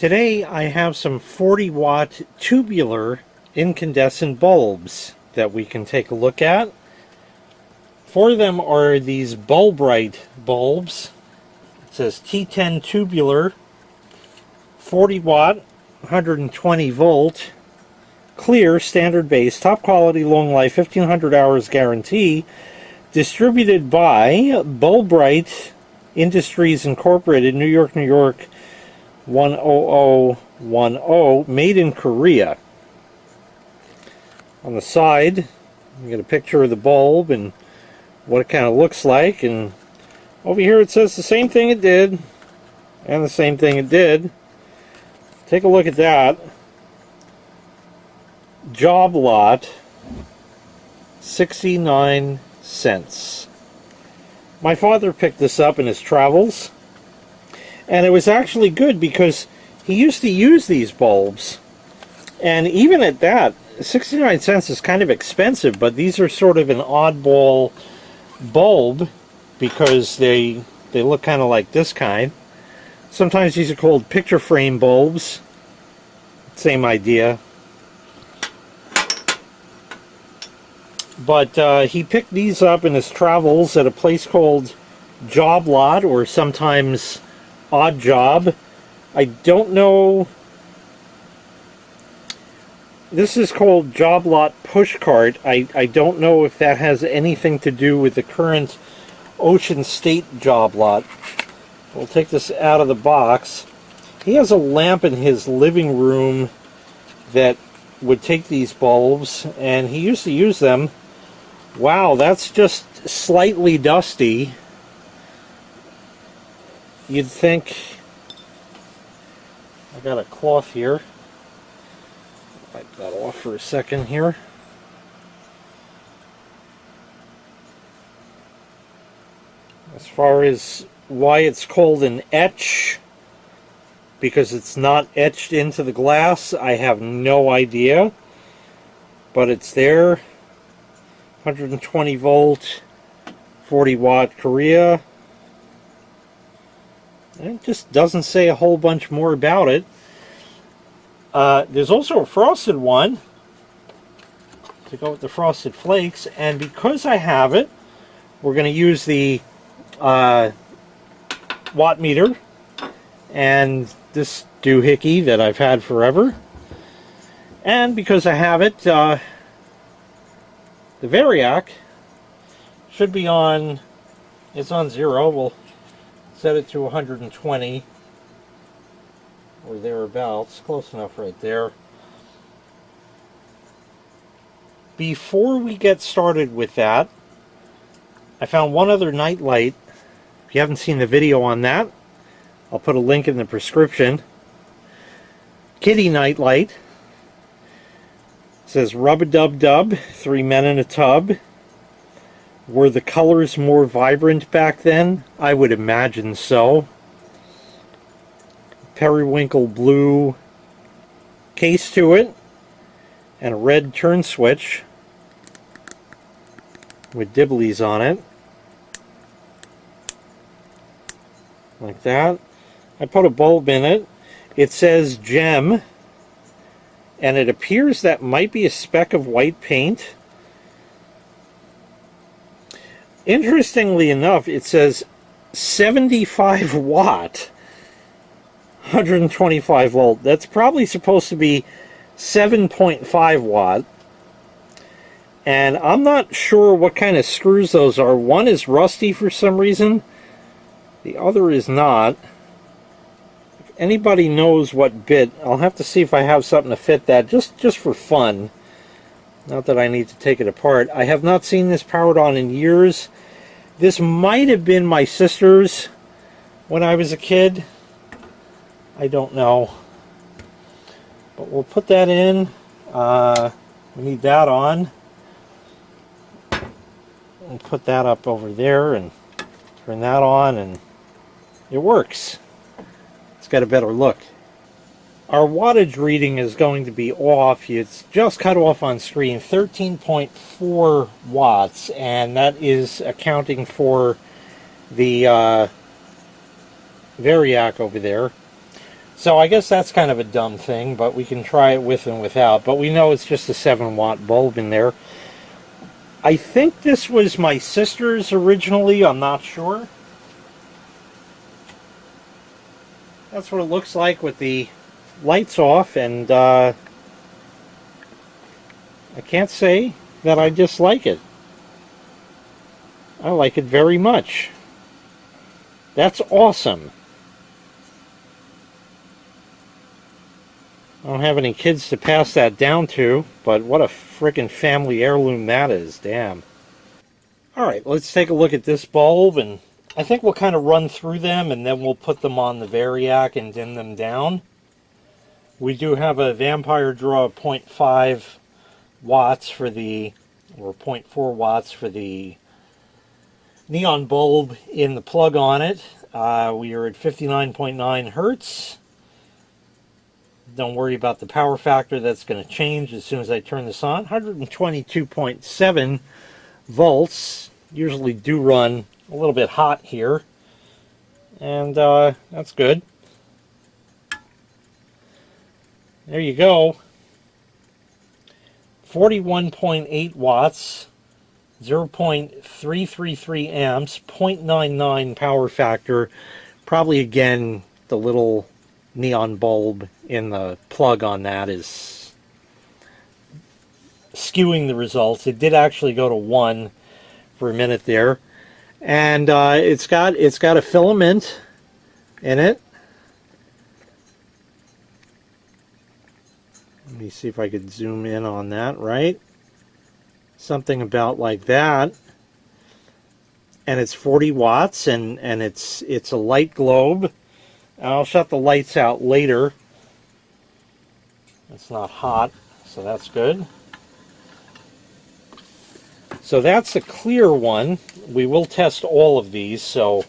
Today I have some 40-watt tubular incandescent bulbs that we can take a look at. Four of them are these Bulbrite bulbs. It says T-10 tubular, 40 watt, 120 volt, clear, standard base, top quality, long life, 1500 hours guarantee, distributed by Bulbrite Industries Incorporated, New York, New York, 10010, made in Korea. On the side, you get a picture of the bulb and what it kind of looks like, and over here it says the same thing it did and the same thing it did. Take a look at that. Job lot, 69 cents. My father picked this up in his travels, and it was actually good because he used to use these bulbs, and even at that, 69 cents is kind of expensive, but these are sort of an oddball bulb because they look kind of like this kind. Sometimes these are called picture frame bulbs. Same idea. But he picked these up in his travels at a place called Job Lot, or sometimes Odd Job. I don't know. This is called Job Lot Push Cart. I don't know if that has anything to do with the current Ocean State Job Lot. We'll take this out of the box. He has a lamp in his living room that would take these bulbs, and he used to use them. Wow, that's just slightly dusty. You'd think... I got a cloth here. Wipe that off for a second here. As far as why it's called an etch, because it's not etched into the glass, I have no idea. But it's there. 120 volt, 40 watt Korea. And it just doesn't say a whole bunch more about it. There's also a frosted one to go with the frosted flakes, and because I have it, we're going to use the watt meter and this doohickey that I've had forever. And because I have it, the Variac should be on, it's on 0. We'll set it to 120 or thereabouts. Close enough right there. Before we get started with that, I found one other night light. If you haven't seen the video on that, I'll put a link in the prescription. Kitty night light. It says rub-a-dub-dub, 3 men in a tub. Were the colors more vibrant back then? I would imagine so. Periwinkle blue case to it, and a red turn switch with dibblies on it. Like that. I put a bulb in it. It says gem, and it appears that might be a speck of white paint. Interestingly enough, it says 75 watt, 125 volt. That's probably supposed to be 7.5 watt. And I'm not sure what kind of screws those are. One is rusty for some reason. The other is not. If anybody knows what bit, I'll have to see if I have something to fit that, just for fun. Not that I need to take it apart. I have not seen this powered on in years. This might have been my sister's when I was a kid. I don't know. But we'll put that in. We need that on. And put that up over there and turn that on, and it works. It's got a better look. Our wattage reading is going to be off. It's just cut off on screen, 13.4 watts, and that is accounting for the Variac over there. So I guess that's kind of a dumb thing, but we can try it with and without. But we know it's just a 7-watt bulb in there. I think this was my sister's originally, I'm not sure. That's what it looks like with the lights off, and I can't say that I dislike it. I like it very much. That's awesome. I don't have any kids to pass that down to, but what a frickin' family heirloom that is. Damn. Alright, let's take a look at this bulb, and I think we'll kind of run through them, and then we'll put them on the Variac and dim them down. We do have a vampire draw of 0.5 watts for the, or 0.4 watts for the neon bulb in the plug on it. We are at 59.9 hertz. Don't worry about the power factor, that's going to change as soon as I turn this on. 122.7 volts. Usually do run a little bit hot here, and that's good. There you go. 41.8 watts, 0.333 amps, 0.99 power factor. Probably again the little neon bulb in the plug on that is skewing the results. It did actually go to 1 for a minute there, and it's got a filament in it. Let me see if I could zoom in on that, right? Something about like that. And it's 40 watts, and it's a light globe. I'll shut the lights out later. It's not hot, so that's good. So that's a clear one. We will test all of these, so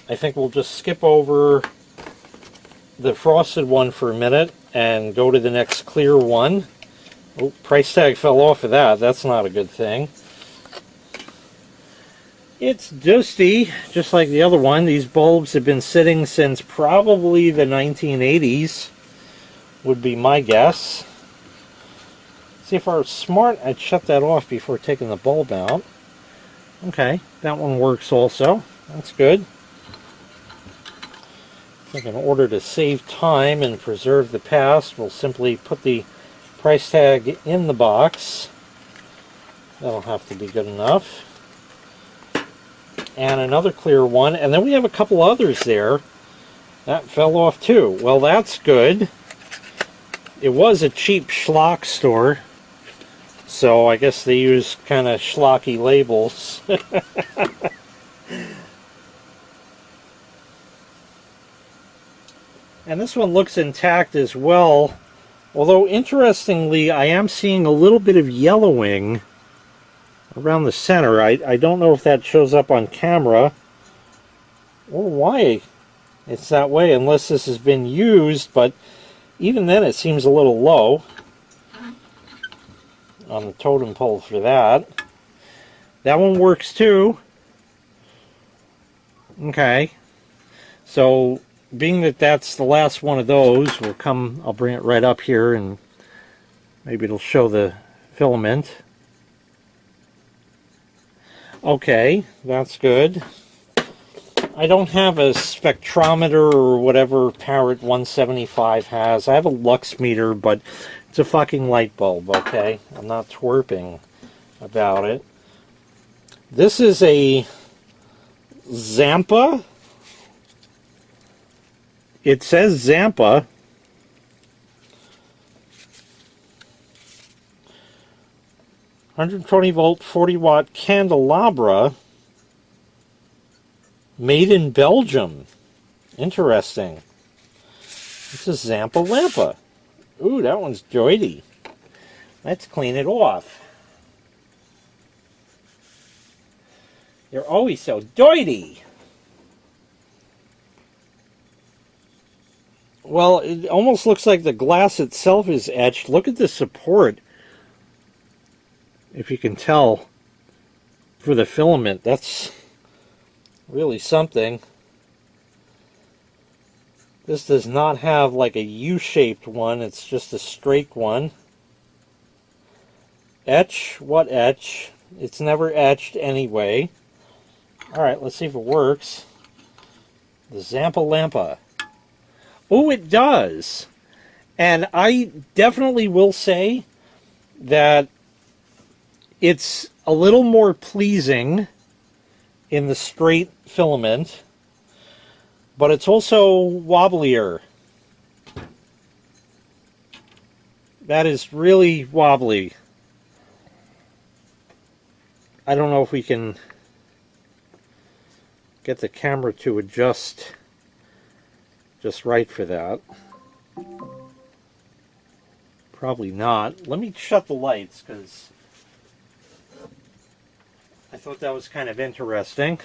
I think we'll just skip over the frosted one for a minute and go to the next clear one. Oh, price tag fell off of that. That's not a good thing. It's dusty, just like the other one. These bulbs have been sitting since probably the 1980s, would be my guess. See, if I was smart, I'd shut that off before taking the bulb out. Okay, that one works also. That's good. I think in order to save time and preserve the past, we'll simply put the price tag in the box. That'll have to be good enough. And another clear one, and then we have a couple others there. That fell off too. Well, that's good. It was a cheap schlock store, so I guess they use kind of schlocky labels. And this one looks intact as well, although interestingly I am seeing a little bit of yellowing around the center. I don't know if that shows up on camera or why it's that way, unless this has been used, but even then it seems a little low on the totem pole for that. That one works too. Okay, so being that that's the last one of those, I'll bring it right up here and maybe it'll show the filament. Okay, that's good. I don't have a spectrometer or whatever Parrot 175 has. I have a lux meter, but it's a fucking light bulb, okay? I'm not twerping about it. This is a Zampa. It says Zampa. $120-volt, 40-watt candelabra. Made in Belgium. Interesting. This is Zampa Lampa. Ooh, that one's joity. Let's clean it off. You're always so doity. Well, it almost looks like the glass itself is etched. Look at the support. If you can tell, for the filament, that's really something. This does not have like a U-shaped one, it's just a straight one. Etch? What etch? It's never etched anyway. Alright, let's see if it works. The Zampa Lampa. Oh, it does! And I definitely will say that it's a little more pleasing in the straight filament, but it's also wobblier. That is really wobbly. I don't know if we can get the camera to adjust just right for that. Probably not. Let me shut the lights because I thought that was kind of interesting.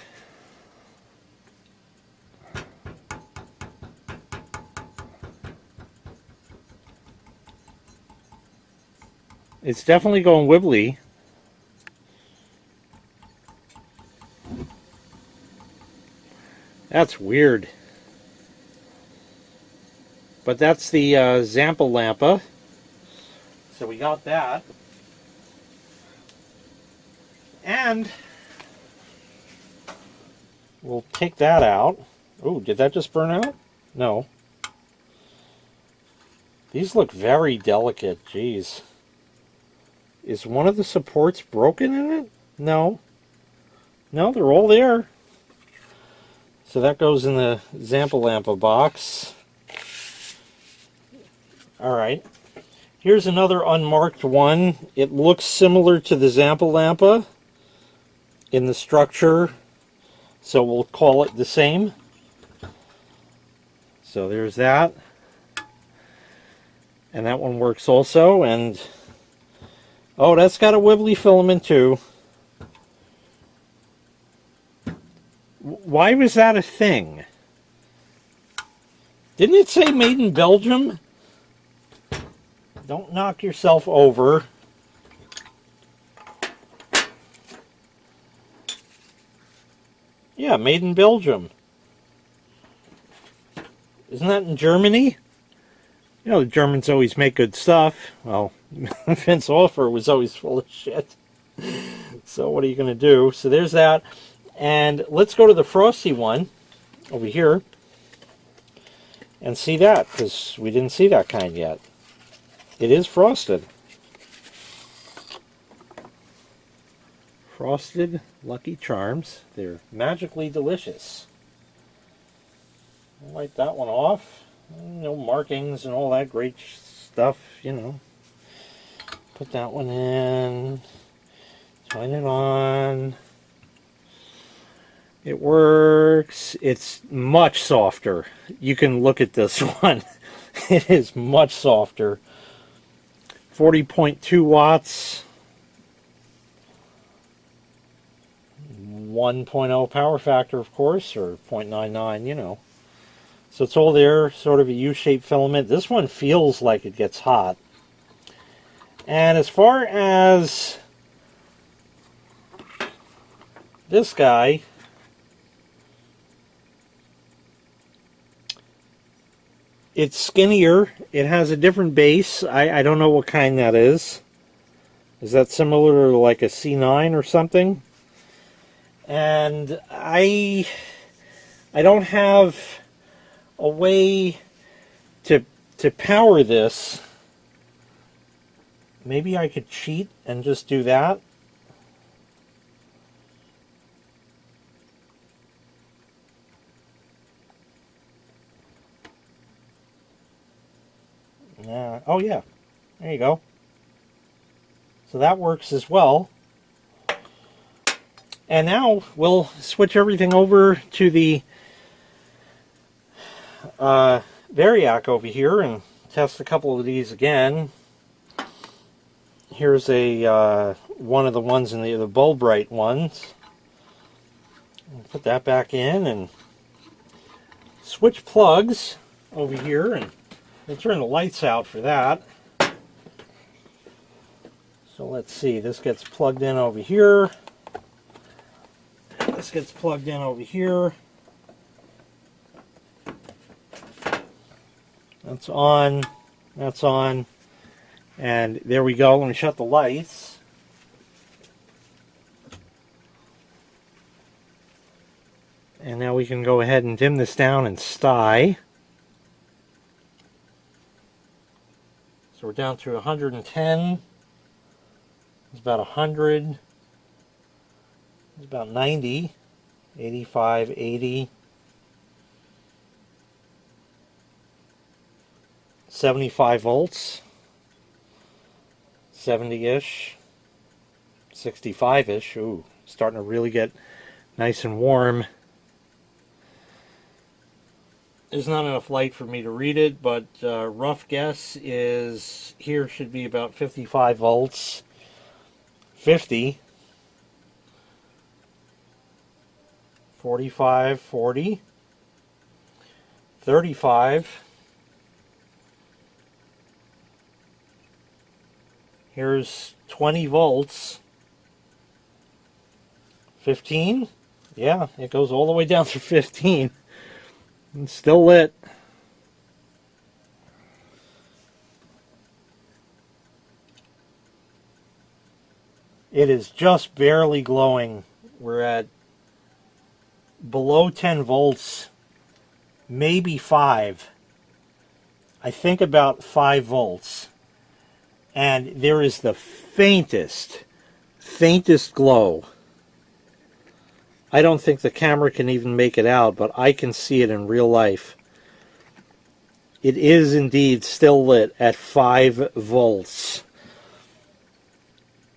It's definitely going wibbly. That's weird. But that's the Zampa Lampa. So we got that. And we'll take that out. Oh, did that just burn out? No. These look very delicate. Jeez. Is one of the supports broken in it? No. No, they're all there. So that goes in the Zampa Lampa box. Alright. Here's another unmarked one. It looks similar to the Zampa Lampa in the structure, so we'll call it the same. So there's that. And that one works also, and oh, that's got a wibbly filament too. Why was that a thing? Didn't it say made in Belgium? Don't knock yourself over. Yeah, made in Belgium. Isn't that in Germany? You know, the Germans always make good stuff. Well, Vince Offer was always full of shit. So what are you going to do? So there's that. And let's go to the frosty one over here and see that, because we didn't see that kind yet. It is frosted. Frosted Lucky Charms. They're magically delicious. I'll wipe that one off. No markings and all that great stuff, you know. Put that one in. Turn it on. It works. It's much softer. You can look at this one. It is much softer. 40.2 watts. 1.0 power factor, of course, or 0.99, you know. So it's all there, sort of a U-shaped filament. This one feels like it gets hot. And as far as this guy, it's skinnier. It has a different base. I don't know what kind that is. Is that similar to like a C9 or something? And I don't have a way to power this. Maybe I could cheat and just do that. Oh yeah, there you go. So that works as well. And now we'll switch everything over to the Variac over here and test a couple of these again. Here's a one of the ones in the Bulbright ones. Put that back in and switch plugs over here, and we'll turn the lights out for that. So let's see, this gets plugged in over here. This gets plugged in over here. That's on. That's on. And there we go. Let me shut the lights. And now we can go ahead and dim this down and sty. So we're down to 110. It's about 100. It's about 90. 85, 80. 75 volts. 70-ish. 65-ish. Ooh, starting to really get nice and warm. There's not enough light for me to read it, but rough guess is here should be about 55 volts. 50. 45, 40. 35. Here's 20 volts. 15. Yeah, it goes all the way down to 15. It's still lit. It is just barely glowing. We're at below 10 volts, maybe 5. I think about 5 volts. And there is the faintest glow. I don't think the camera can even make it out, but I can see it in real life. It is indeed still lit at 5 volts.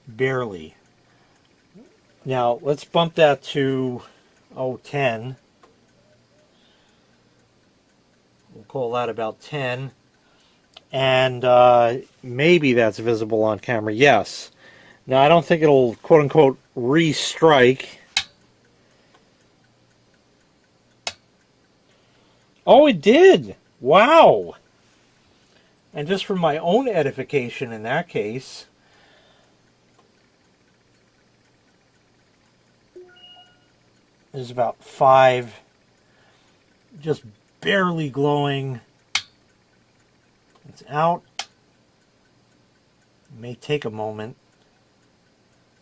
Barely. Now, let's bump that to, 10. We'll call that about 10. And maybe that's visible on camera. Yes. Now, I don't think it'll, quote-unquote, re-strike. Oh, it did! Wow! And just for my own edification in that case, there's about 5 just barely glowing. It's out. It may take a moment.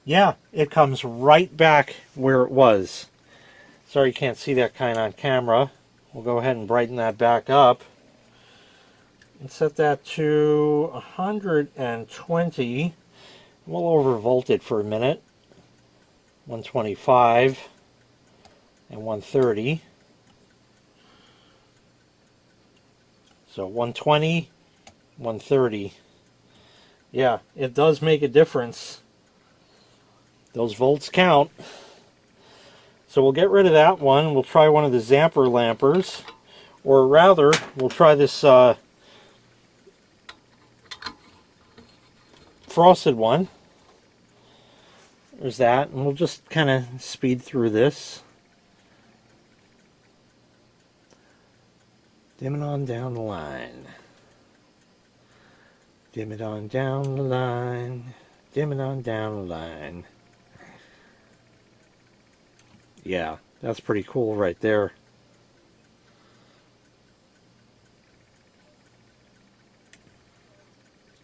Yeah, it comes right back where it was. Sorry you can't see that kind on camera. We'll go ahead and brighten that back up. And set that to 120. We'll overvolt it for a minute. 125 and 130. So 120, 130. Yeah, it does make a difference. Those volts count. So we'll get rid of that one. We'll try one of the Zamper lampers. Or rather, we'll try this frosted one. There's that. And we'll just kind of speed through this. Dim it on down the line. Dim it on down the line. Dim it on down the line. Yeah, that's pretty cool right there.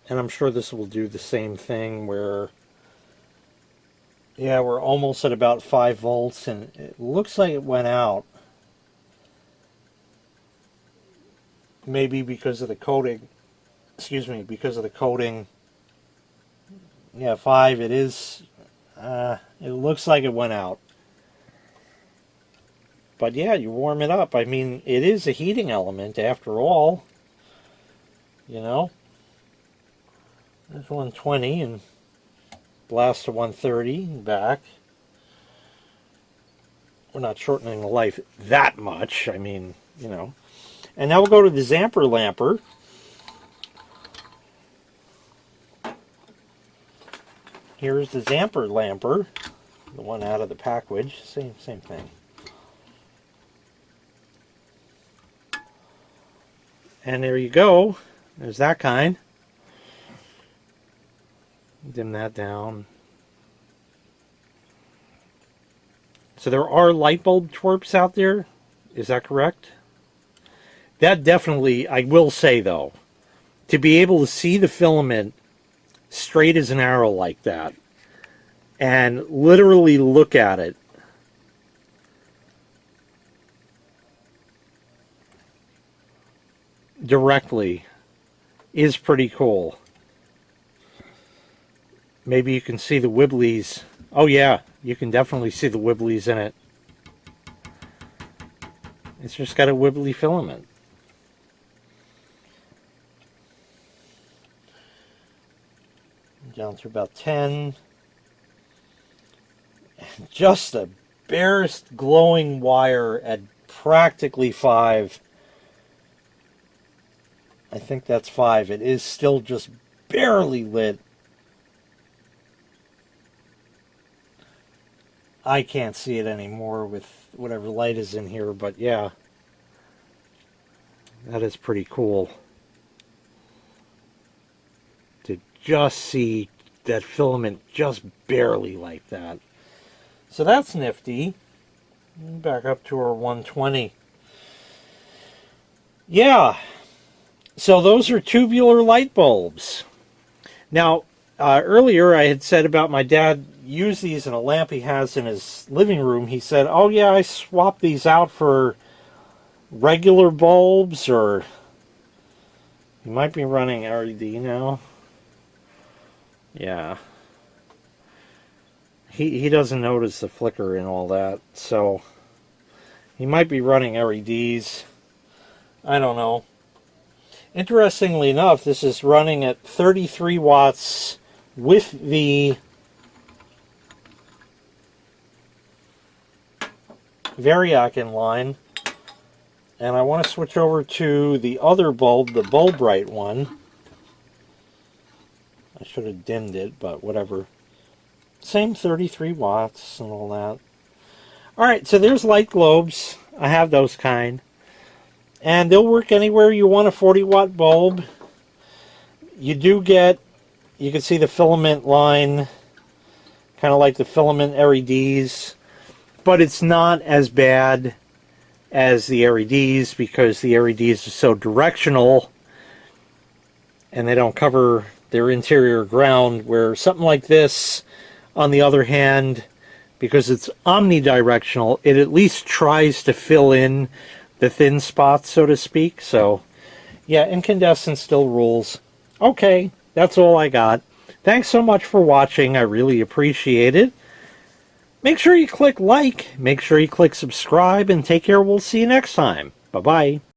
And I'm sure this will do the same thing where, yeah, we're almost at about 5 volts and it looks like it went out. Maybe because of the coating. Excuse me, because of the coating. Yeah, 5, it is. It looks like it went out. But yeah, you warm it up. I mean, it is a heating element after all. You know? There's 120 and blast to 130 and back. We're not shortening the life that much. I mean, you know. And now we'll go to the Zamper lamper. Here's the Zamper lamper. The one out of the package. Same thing. And there you go. There's that kind. Dim that down. So there are light bulb twerps out there. Is that correct? that definitely, I will say though, to be able to see the filament straight as an arrow like that and literally look at it directly is pretty cool. Maybe you can see the wibblies. Oh yeah, you can definitely see the wibblies in it. It's just got a wibbly filament. Down through about 10. And just the barest glowing wire at practically 5. I think that's 5. It is still just barely lit. I can't see it anymore with whatever light is in here, but yeah. That is pretty cool. To just see that filament just barely like that. So that's nifty. Back up to our 120. Yeah. So those are tubular light bulbs. Now, earlier I had said about my dad use these in a lamp he has in his living room. He said, oh yeah, I swapped these out for regular bulbs, or he might be running LED now. Yeah. He doesn't notice the flicker and all that, so he might be running LEDs. I don't know. Interestingly enough, this is running at 33 watts with the Variac in line. And I want to switch over to the other bulb, the Bulbrite one. I should have dimmed it, but whatever. Same 33 watts and all that. Alright, so there's light globes. I have those kind. And they'll work anywhere you want a 40 watt bulb. You do get, you can see the filament line, kind of like the filament LEDs. But it's not as bad as the LEDs because the LEDs are so directional and they don't cover their interior ground, where something like this, on the other hand, because it's omnidirectional, it at least tries to fill in the thin spots, so to speak. So, yeah, incandescent still rules. Okay, that's all I got. Thanks so much for watching. I really appreciate it. Make sure you click like, make sure you click subscribe, and take care. We'll see you next time. Bye-bye.